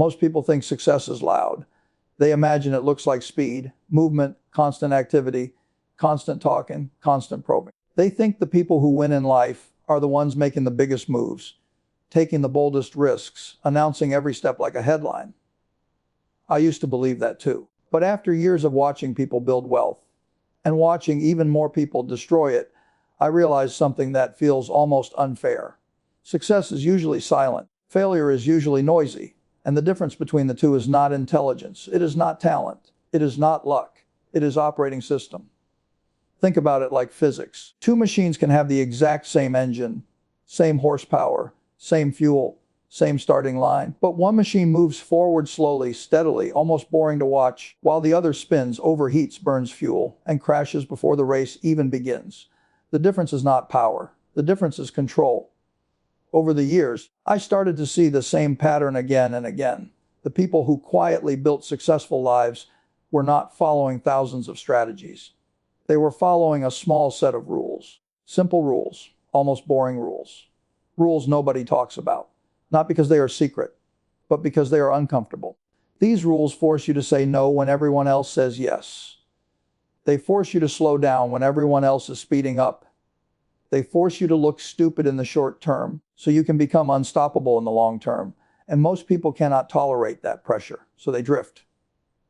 Most people think success is loud. They imagine it looks like speed, movement, constant activity, constant talking, constant probing. They think the people who win in life are the ones making the biggest moves, taking the boldest risks, announcing every step like a headline. I used to believe that too. But after years of watching people build wealth and watching even more people destroy it, I realized something that feels almost unfair. Success is usually silent. Failure is usually noisy. And the difference between the two is not intelligence. It is not talent. It is not luck. It is operating system. Think about it like physics. Two machines can have the exact same engine, same horsepower, same fuel, same starting line. But one machine moves forward slowly, steadily, almost boring to watch, while the other spins, overheats, burns fuel, and crashes before the race even begins. The difference is not power. The difference is control. Over the years, I started to see the same pattern again and again. The people who quietly built successful lives were not following thousands of strategies. They were following a small set of rules. Simple rules, almost boring rules. Rules nobody talks about. Not because they are secret, but because they are uncomfortable. These rules force you to say no when everyone else says yes. They force you to slow down when everyone else is speeding up. They force you to look stupid in the short term so you can become unstoppable in the long term. And most people cannot tolerate that pressure, so they drift.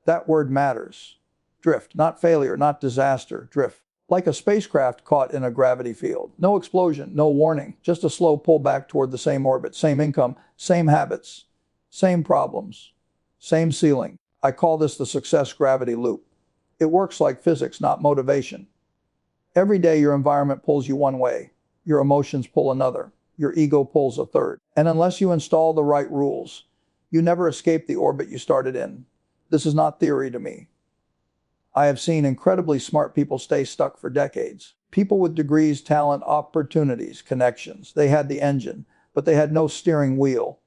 That word matters. Drift, not failure, not disaster, drift. Like a spacecraft caught in a gravity field. No explosion, no warning, just a slow pull back toward the same orbit, same income, same habits, same problems, same ceiling. I call this the success gravity loop. It works like physics, not motivation. Every day your environment pulls you one way, your emotions pull another, your ego pulls a third. And unless you install the right rules, you never escape the orbit you started in. This is not theory to me. I have seen incredibly smart people stay stuck for decades. People with degrees, talent, opportunities, connections. They had the engine, but they had no steering wheel.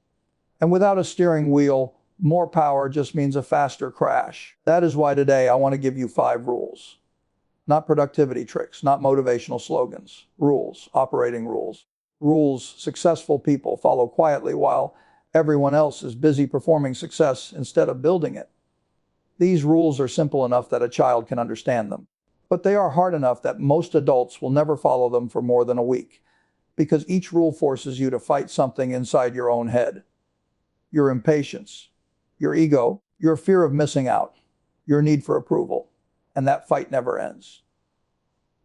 And without a steering wheel, more power just means a faster crash. That is why today I want to give you 5 rules. Not productivity tricks, not motivational slogans. Rules, operating rules. Rules successful people follow quietly while everyone else is busy performing success instead of building it. These rules are simple enough that a child can understand them. But they are hard enough that most adults will never follow them for more than a week. Because each rule forces you to fight something inside your own head. Your impatience, your ego, your fear of missing out, your need for approval. And that fight never ends.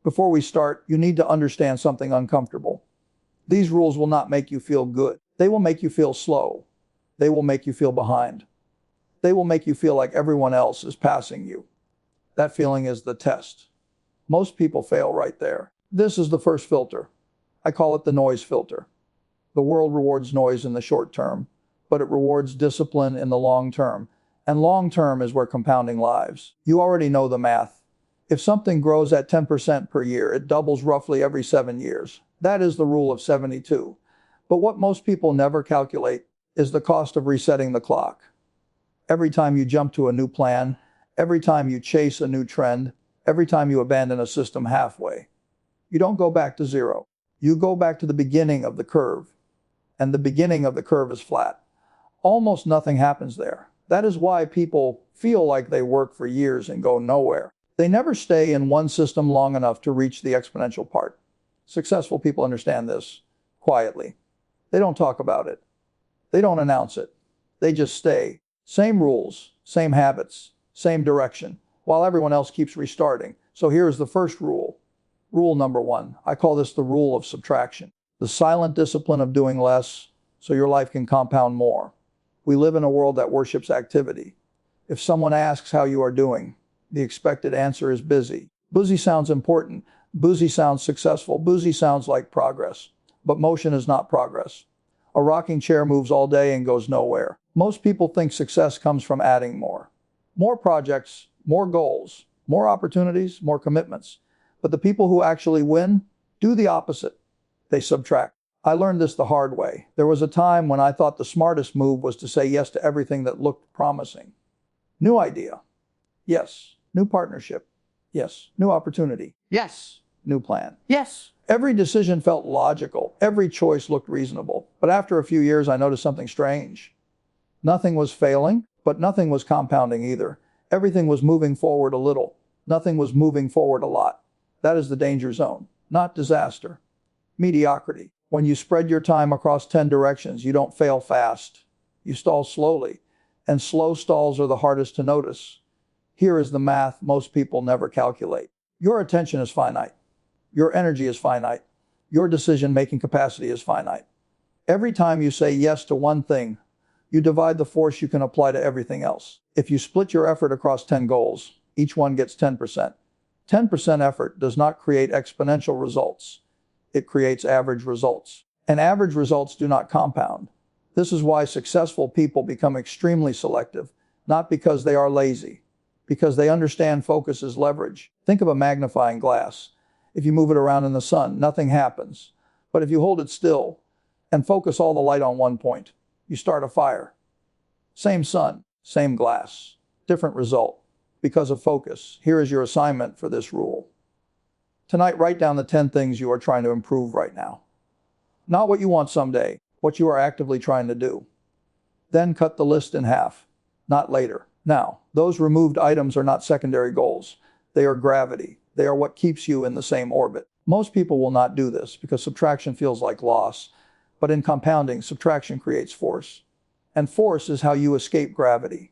Before we start, you need to understand something uncomfortable. These rules will not make you feel good. They will make you feel slow. They will make you feel behind. They will make you feel like everyone else is passing you. That feeling is the test. Most people fail right there. This is the first filter. I call it the noise filter. The world rewards noise in the short term, but it rewards discipline in the long term. And long term is where compounding lives. You already know the math. If something grows at 10% per year, it doubles roughly every 7 years. That is the rule of 72. But what most people never calculate is the cost of resetting the clock. Every time you jump to a new plan, every time you chase a new trend, every time you abandon a system halfway, you don't go back to zero. You go back to the beginning of the curve. And the beginning of the curve is flat. Almost nothing happens there. That is why people feel like they work for years and go nowhere. They never stay in one system long enough to reach the exponential part. Successful people understand this quietly. They don't talk about it. They don't announce it. They just stay. Same rules, same habits, same direction, while everyone else keeps restarting. So here's the first rule. Rule number 1. I call this the rule of subtraction. The silent discipline of doing less so your life can compound more. We live in a world that worships activity. If someone asks how you are doing, the expected answer is busy. Busy sounds important. Busy sounds successful. Busy sounds like progress. But motion is not progress. A rocking chair moves all day and goes nowhere. Most people think success comes from adding more. More projects, more goals, more opportunities, more commitments. But the people who actually win do the opposite. They subtract. I learned this the hard way. There was a time when I thought the smartest move was to say yes to everything that looked promising. New idea. Yes. New partnership. Yes. New opportunity. Yes. New plan. Yes. Every decision felt logical. Every choice looked reasonable. But after a few years, I noticed something strange. Nothing was failing, but nothing was compounding either. Everything was moving forward a little. Nothing was moving forward a lot. That is the danger zone, not disaster. Mediocrity. When you spread your time across 10 directions, you don't fail fast. You stall slowly, and slow stalls are the hardest to notice. Here is the math most people never calculate. Your attention is finite. Your energy is finite. Your decision-making capacity is finite. Every time you say yes to one thing, you divide the force you can apply to everything else. If you split your effort across 10 goals, each one gets 10%. 10% effort does not create exponential results. It creates average results. And average results do not compound. This is why successful people become extremely selective, not because they are lazy, because they understand focus is leverage. Think of a magnifying glass. If you move it around in the sun, nothing happens. But if you hold it still and focus all the light on one point, you start a fire. Same sun, same glass, different result. Because of focus, here is your assignment for this rule. Tonight, write down the 10 things you are trying to improve right now. Not what you want someday, what you are actively trying to do. Then cut the list in half. Not later. Now, those removed items are not secondary goals. They are gravity. They are what keeps you in the same orbit. Most people will not do this because subtraction feels like loss. But in compounding, subtraction creates force. And force is how you escape gravity.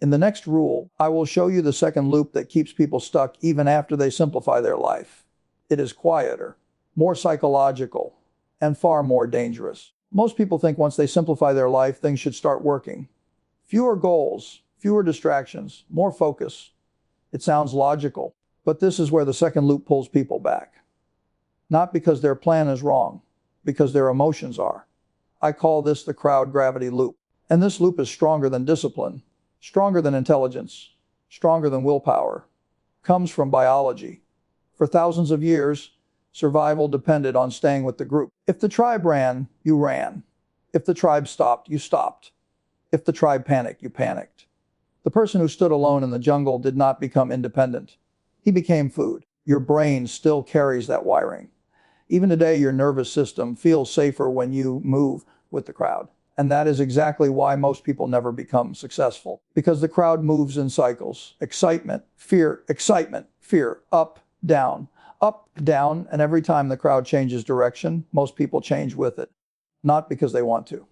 In the next rule, I will show you the second loop that keeps people stuck even after they simplify their life. It is quieter, more psychological, and far more dangerous. Most people think once they simplify their life, things should start working. Fewer goals, fewer distractions, more focus. It sounds logical, but this is where the second loop pulls people back. Not because their plan is wrong, because their emotions are. I call this the crowd gravity loop. And this loop is stronger than discipline, stronger than intelligence, stronger than willpower. Comes from biology. For thousands of years, survival depended on staying with the group. If the tribe ran, you ran. If the tribe stopped, you stopped. If the tribe panicked, you panicked. The person who stood alone in the jungle did not become independent. He became food. Your brain still carries that wiring. Even today, your nervous system feels safer when you move with the crowd. And that is exactly why most people never become successful. Because the crowd moves in cycles. Excitement, fear, up, down, and every time the crowd changes direction, most people change with it. Not because they want to,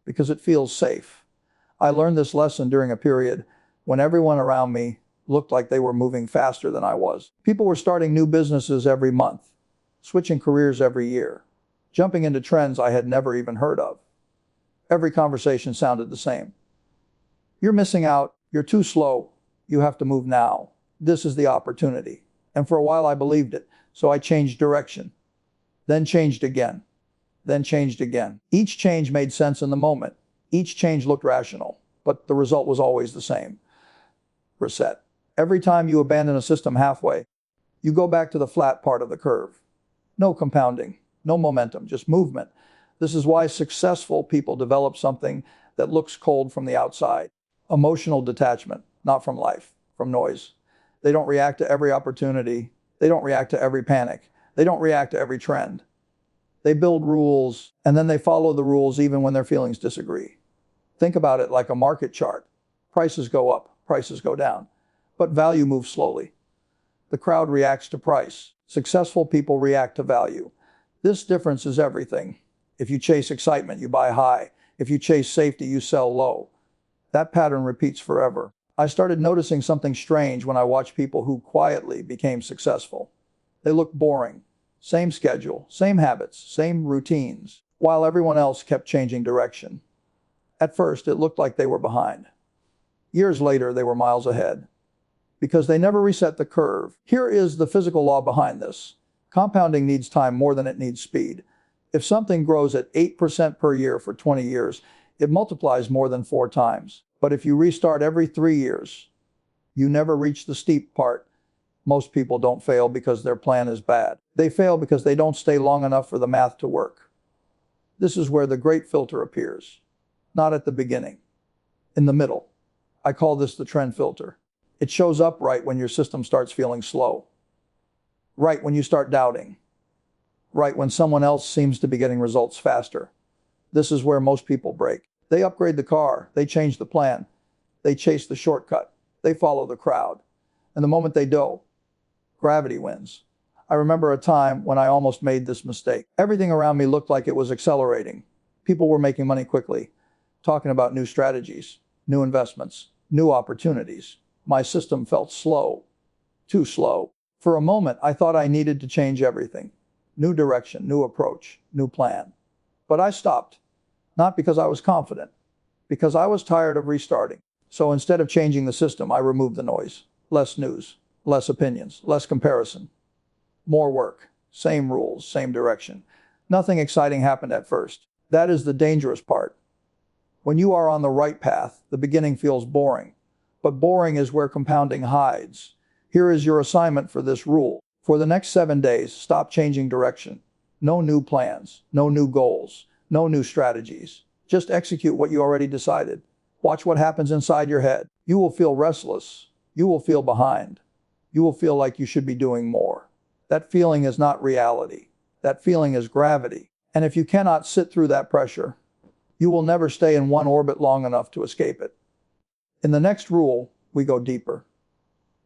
because it feels safe. I learned this lesson during a period when everyone around me looked like they were moving faster than I was. People were starting new businesses every month, switching careers every year, jumping into trends I had never even heard of. Every conversation sounded the same. You're missing out. You're too slow. You have to move now. This is the opportunity. And for a while I believed it, so I changed direction. Then changed again. Then changed again. Each change made sense in the moment. Each change looked rational, but the result was always the same. Reset. Every time you abandon a system halfway, you go back to the flat part of the curve. No compounding, no momentum, just movement. This is why successful people develop something that looks cold from the outside. Emotional detachment, not from life, from noise. They don't react to every opportunity. They don't react to every panic. They don't react to every trend. They build rules, and then they follow the rules even when their feelings disagree. Think about it like a market chart. Prices go up, prices go down. But value moves slowly. The crowd reacts to price. Successful people react to value. This difference is everything. If you chase excitement, you buy high. If you chase safety, you sell low. That pattern repeats forever. I started noticing something strange when I watched people who quietly became successful. They looked boring. Same schedule, same habits, same routines, while everyone else kept changing direction. At first, it looked like they were behind. Years later, they were miles ahead. Because they never reset the curve. Here is the physical law behind this. Compounding needs time more than it needs speed. If something grows at 8% per year for 20 years, it multiplies more than 4 times. But if you restart every 3 years, you never reach the steep part. Most people don't fail because their plan is bad. They fail because they don't stay long enough for the math to work. This is where the great filter appears. Not at the beginning. In the middle. I call this the trend filter. It shows up right when your system starts feeling slow. Right when you start doubting. Right when someone else seems to be getting results faster. This is where most people break. They upgrade the car, they change the plan, they chase the shortcut, they follow the crowd. And the moment they do, gravity wins. I remember a time when I almost made this mistake. Everything around me looked like it was accelerating. People were making money quickly, talking about new strategies, new investments, new opportunities. My system felt slow, too slow. For a moment, I thought I needed to change everything. New direction, new approach, new plan. But I stopped, not because I was confident, because I was tired of restarting. So instead of changing the system, I removed the noise. Less news, less opinions, less comparison. More work, same rules, same direction. Nothing exciting happened at first. That is the dangerous part. When you are on the right path, the beginning feels boring. But boring is where compounding hides. Here is your assignment for this rule. For the next 7 days, stop changing direction. No new plans, no new goals, no new strategies. Just execute what you already decided. Watch what happens inside your head. You will feel restless. You will feel behind. You will feel like you should be doing more. That feeling is not reality. That feeling is gravity. And if you cannot sit through that pressure, you will never stay in one orbit long enough to escape it. In the next rule, we go deeper.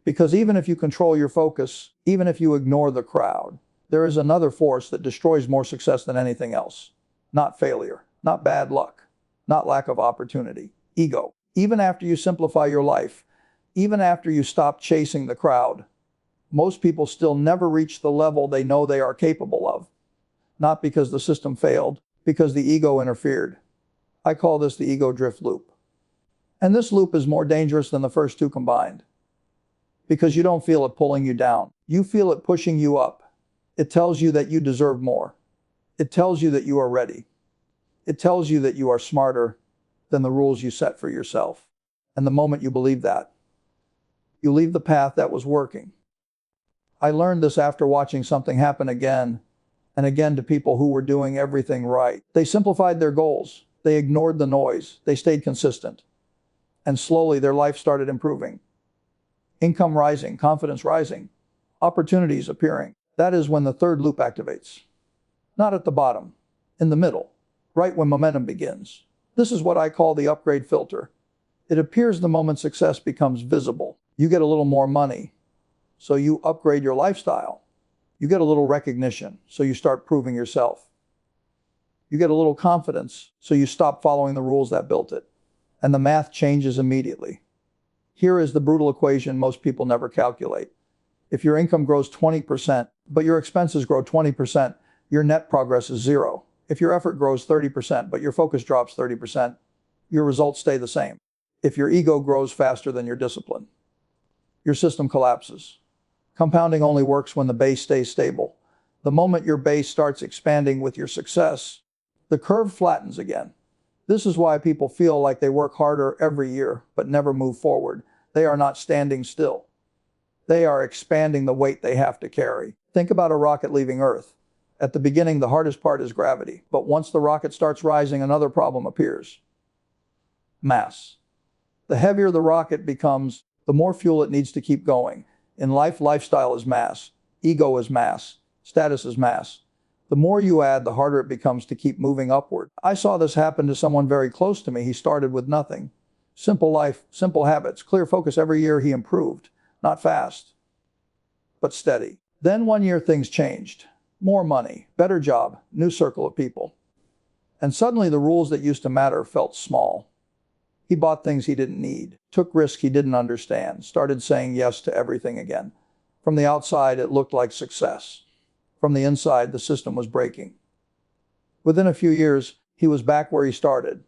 Because even if you control your focus, even if you ignore the crowd, there is another force that destroys more success than anything else. Not failure, not bad luck, not lack of opportunity. Ego. Even after you simplify your life, even after you stop chasing the crowd, most people still never reach the level they know they are capable of. Not because the system failed, because the ego interfered. I call this the ego drift loop. And this loop is more dangerous than the first two combined. Because you don't feel it pulling you down. You feel it pushing you up. It tells you that you deserve more. It tells you that you are ready. It tells you that you are smarter than the rules you set for yourself. And the moment you believe that, you leave the path that was working. I learned this after watching something happen again and again to people who were doing everything right. They simplified their goals. They ignored the noise. They stayed consistent. And slowly their life started improving. Income rising, confidence rising, opportunities appearing. That is when the third loop activates. Not at the bottom, in the middle, right when momentum begins. This is what I call the upgrade filter. It appears the moment success becomes visible. You get a little more money, so you upgrade your lifestyle. You get a little recognition, so you start proving yourself. You get a little confidence, so you stop following the rules that built it. And the math changes immediately. Here is the brutal equation most people never calculate. If your income grows 20%, but your expenses grow 20%, your net progress is zero. If your effort grows 30%, but your focus drops 30%, your results stay the same. If your ego grows faster than your discipline, your system collapses. Compounding only works when the base stays stable. The moment your base starts expanding with your success, the curve flattens again. This is why people feel like they work harder every year, but never move forward. They are not standing still. They are expanding the weight they have to carry. Think about a rocket leaving Earth. At the beginning, the hardest part is gravity. But once the rocket starts rising, another problem appears. Mass. The heavier the rocket becomes, the more fuel it needs to keep going. In life, lifestyle is mass. Ego is mass. Status is mass. The more you add, the harder it becomes to keep moving upward. I saw this happen to someone very close to me. He started with nothing. Simple life, simple habits, clear focus. Every year he improved. Not fast, but steady. Then one year things changed. More money, better job, new circle of people. And suddenly the rules that used to matter felt small. He bought things he didn't need, took risks he didn't understand, started saying yes to everything again. From the outside, it looked like success. From the inside, the system was breaking. Within a few years, he was back where he started.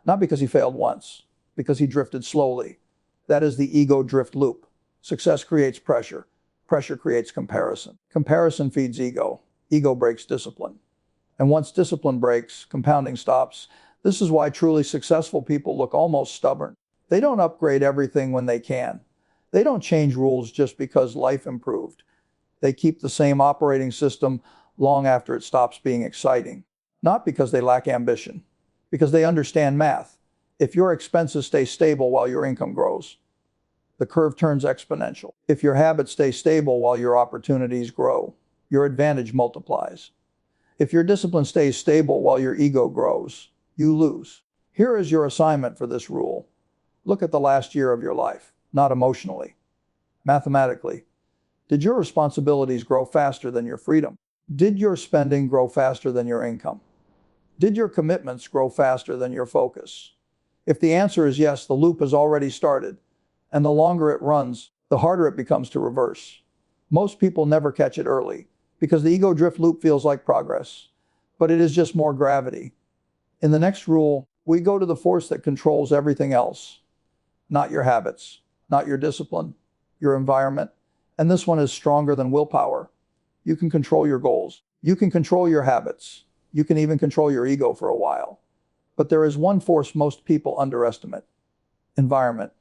Not because he failed once, because he drifted slowly. That is the ego drift loop. Success creates pressure. Pressure creates comparison. Comparison feeds ego. Ego breaks discipline. And once discipline breaks, compounding stops. This is why truly successful people look almost stubborn. They don't upgrade everything when they can. They don't change rules just because life improved. They keep the same operating system long after it stops being exciting. Not because they lack ambition, because they understand math. If your expenses stay stable while your income grows, the curve turns exponential. If your habits stay stable while your opportunities grow, your advantage multiplies. If your discipline stays stable while your ego grows, you lose. Here is your assignment for this rule. Look at the last year of your life, not emotionally. Mathematically, did your responsibilities grow faster than your freedom? Did your spending grow faster than your income? Did your commitments grow faster than your focus? If the answer is yes, the loop has already started, and the longer it runs, the harder it becomes to reverse. Most people never catch it early, because the ego drift loop feels like progress, but it is just more gravity. In the next rule, we go to the force that controls everything else. Not your habits, not your discipline, your environment, and this one is stronger than willpower. You can control your goals. You can control your habits. You can even control your ego for a while. But there is one force most people underestimate. Environment.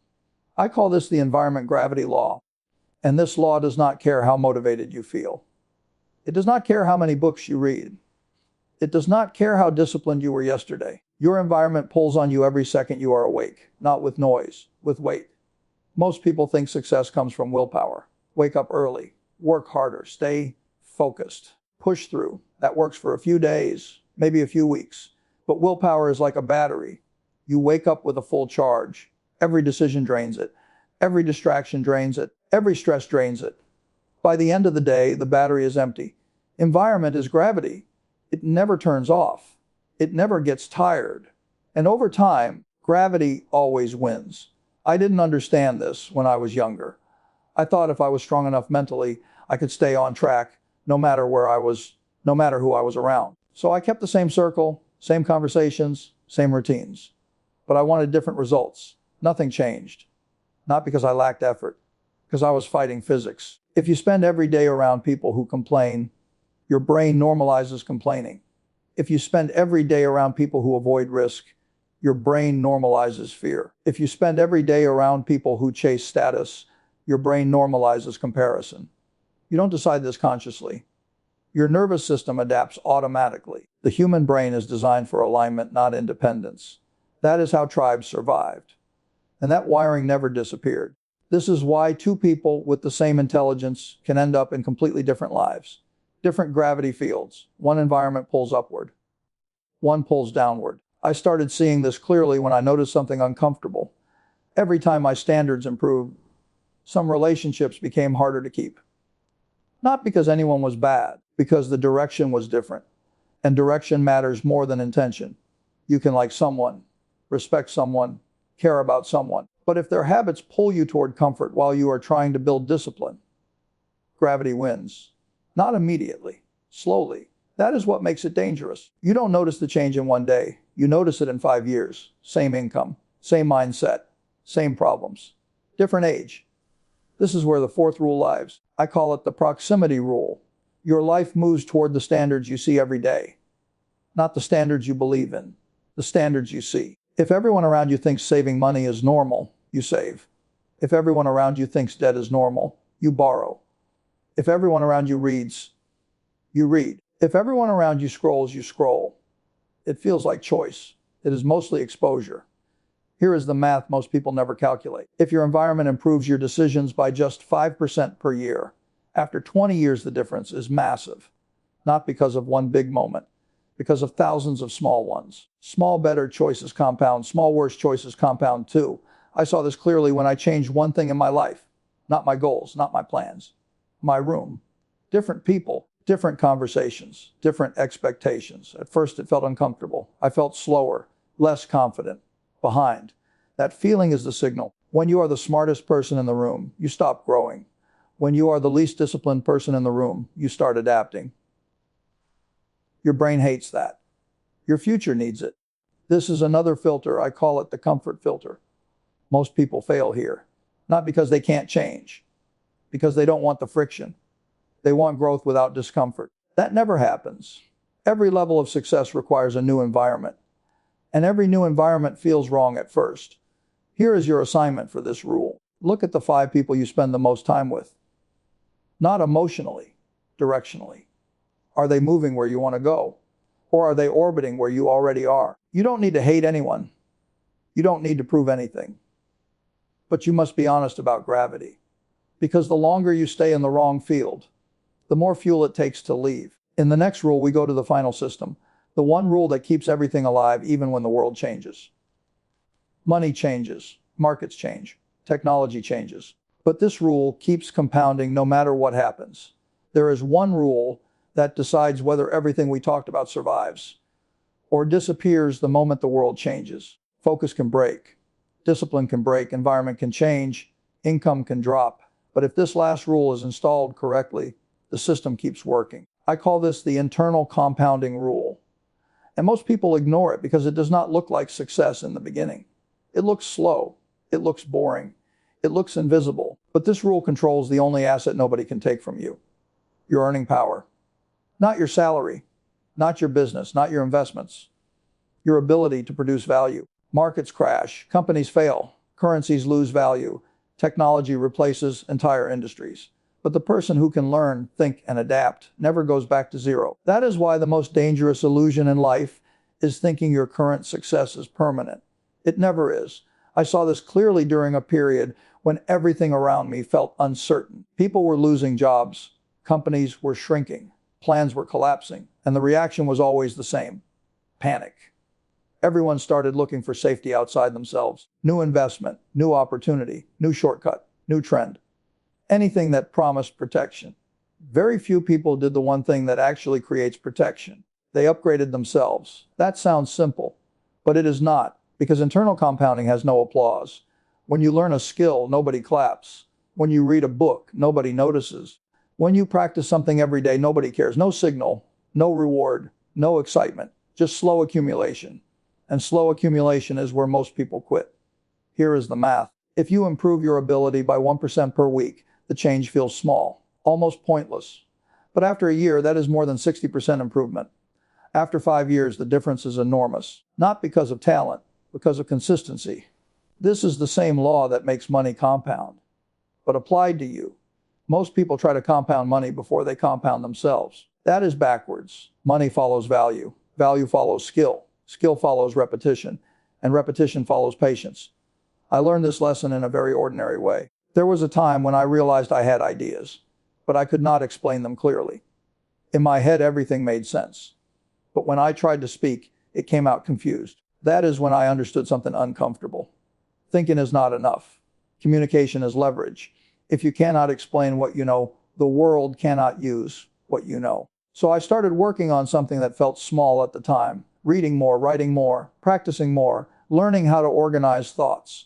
I call this the environment gravity law. And this law does not care how motivated you feel. It does not care how many books you read. It does not care how disciplined you were yesterday. Your environment pulls on you every second you are awake, not with noise, with weight. Most people think success comes from willpower. Wake up early, work harder, stay focused, push through. That works for a few days, maybe a few weeks. But willpower is like a battery. You wake up with a full charge. Every decision drains it. Every distraction drains it. Every stress drains it. By the end of the day, the battery is empty. Environment is gravity. It never turns off. It never gets tired. And over time, gravity always wins. I didn't understand this when I was younger. I thought if I was strong enough mentally, I could stay on track no matter where I was, no matter who I was around. So I kept the same circle, same conversations, same routines. But I wanted different results. Nothing changed. Not because I lacked effort, because I was fighting physics. If you spend every day around people who complain, your brain normalizes complaining. If you spend every day around people who avoid risk, your brain normalizes fear. If you spend every day around people who chase status, your brain normalizes comparison. You don't decide this consciously. Your nervous system adapts automatically. The human brain is designed for alignment, not independence. That is how tribes survived. And that wiring never disappeared. This is why two people with the same intelligence can end up in completely different lives. Different gravity fields. One environment pulls upward. One pulls downward. I started seeing this clearly when I noticed something uncomfortable. Every time my standards improved, some relationships became harder to keep. Not because anyone was bad, because the direction was different. And direction matters more than intention. You can like someone, respect someone, care about someone. But if their habits pull you toward comfort while you are trying to build discipline, gravity wins. Not immediately, slowly. That is what makes it dangerous. You don't notice the change in one day. You notice it in 5 years. Same income, same mindset, same problems. Different age. This is where the fourth rule lies. I call it the proximity rule. Your life moves toward the standards you see every day. Not the standards you believe in, the standards you see. If everyone around you thinks saving money is normal, you save. If everyone around you thinks debt is normal, you borrow. If everyone around you reads, you read. If everyone around you scrolls, you scroll. It feels like choice. It is mostly exposure. Here is the math most people never calculate. If your environment improves your decisions by just 5% per year, after 20 years the difference is massive. Not because of one big moment, because of thousands of small ones. Small better choices compound, small worse choices compound too. I saw this clearly when I changed one thing in my life. Not my goals, not my plans. My room. Different people, different conversations, different expectations. At first it felt uncomfortable. I felt slower, less confident, behind. That feeling is the signal. When you are the smartest person in the room, you stop growing. When you are the least disciplined person in the room, you start adapting. Your brain hates that. Your future needs it. This is another filter. I call it the comfort filter. Most people fail here. Not because they can't change. Because they don't want the friction. They want growth without discomfort. That never happens. Every level of success requires a new environment. And every new environment feels wrong at first. Here is your assignment for this rule. Look at the 5 people you spend the most time with. Not emotionally, directionally. Are they moving where you want to go? Or are they orbiting where you already are? You don't need to hate anyone. You don't need to prove anything. But you must be honest about gravity. Because the longer you stay in the wrong field, the more fuel it takes to leave. In the next rule, we go to the final system. The one rule that keeps everything alive even when the world changes. Money changes, markets change, technology changes. But this rule keeps compounding no matter what happens. There is one rule that decides whether everything we talked about survives or disappears the moment the world changes. Focus can break, discipline can break, environment can change, income can drop. But if this last rule is installed correctly, the system keeps working. I call this the internal compounding rule. And most people ignore it because it does not look like success in the beginning. It looks slow. It looks boring. It looks invisible. But this rule controls the only asset nobody can take from you: your earning power. Not your salary, not your business, not your investments. Your ability to produce value. Markets crash, companies fail, currencies lose value, technology replaces entire industries. But the person who can learn, think, and adapt never goes back to zero. That is why the most dangerous illusion in life is thinking your current success is permanent. It never is. I saw this clearly during a period when everything around me felt uncertain. People were losing jobs, companies were shrinking, plans were collapsing, and the reaction was always the same: panic. Everyone started looking for safety outside themselves. New investment, new opportunity, new shortcut, new trend. Anything that promised protection. Very few people did the one thing that actually creates protection. They upgraded themselves. That sounds simple, but it is not, because internal compounding has no applause. When you learn a skill, nobody claps. When you read a book, nobody notices. When you practice something every day, nobody cares. No signal, no reward, no excitement, just slow accumulation. And slow accumulation is where most people quit. Here is the math. If you improve your ability by 1% per week, the change feels small, almost pointless. But after a year, that is more than 60% improvement. After 5 years, the difference is enormous. Not because of talent, because of consistency. This is the same law that makes money compound, but applied to you. Most people try to compound money before they compound themselves. That is backwards. Money follows value. Value follows skill. Skill follows repetition. And repetition follows patience. I learned this lesson in a very ordinary way. There was a time when I realized I had ideas, but I could not explain them clearly. In my head, everything made sense. But when I tried to speak, it came out confused. That is when I understood something uncomfortable. Thinking is not enough. Communication is leverage. If you cannot explain what you know, the world cannot use what you know. So I started working on something that felt small at the time. Reading more, writing more, practicing more, learning how to organize thoughts.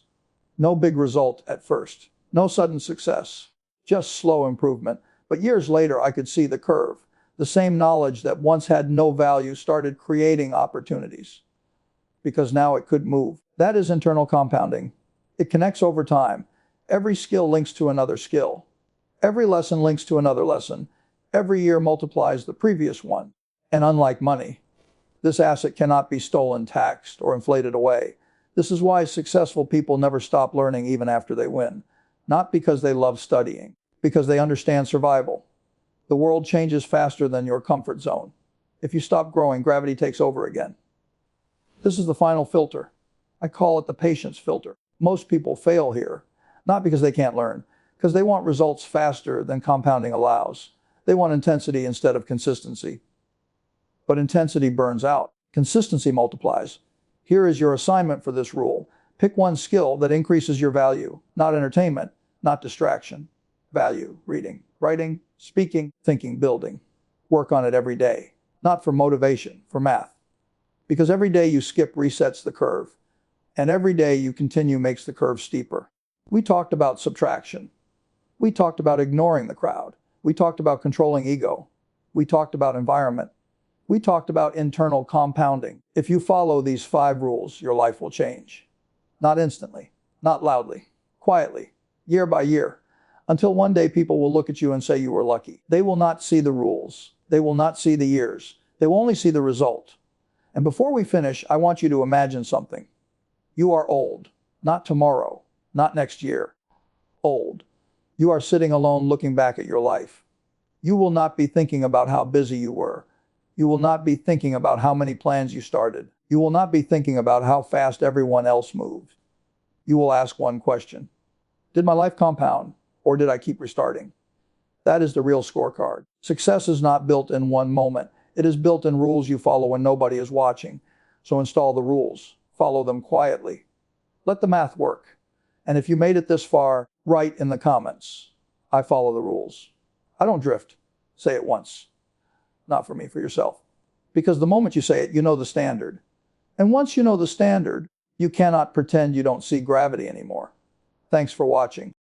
No big result at first. No sudden success. Just slow improvement. But years later, I could see the curve. The same knowledge that once had no value started creating opportunities. Because now it could move. That is internal compounding. It connects over time. Every skill links to another skill. Every lesson links to another lesson. Every year multiplies the previous one. And unlike money, this asset cannot be stolen, taxed, or inflated away. This is why successful people never stop learning even after they win. Not because they love studying, because they understand survival. The world changes faster than your comfort zone. If you stop growing, gravity takes over again. This is the final filter. I call it the patience filter. Most people fail here, not because they can't learn, because they want results faster than compounding allows. They want intensity instead of consistency. But intensity burns out. Consistency multiplies. Here is your assignment for this rule. Pick one skill that increases your value, not entertainment, not distraction. Value: reading, writing, speaking, thinking, building. Work on it every day. Not for motivation, for math. Because every day you skip resets the curve. And every day you continue makes the curve steeper. We talked about subtraction. We talked about ignoring the crowd. We talked about controlling ego. We talked about environment. We talked about internal compounding. If you follow these 5 rules, your life will change. Not instantly, not loudly, quietly, year by year, until one day people will look at you and say you were lucky. They will not see the rules. They will not see the years. They will only see the result. And before we finish, I want you to imagine something. You are old, not tomorrow, not next year. Old. You are sitting alone looking back at your life. You will not be thinking about how busy you were. You will not be thinking about how many plans you started. You will not be thinking about how fast everyone else moved. You will ask one question. Did my life compound, or did I keep restarting? That is the real scorecard. Success is not built in one moment. It is built in rules you follow when nobody is watching. So install the rules. Follow them quietly. Let the math work. And if you made it this far, write in the comments, I follow the rules. I don't drift. Say it once. Not for me, for yourself. Because the moment you say it, you know the standard. And once you know the standard, you cannot pretend you don't see gravity anymore. Thanks for watching.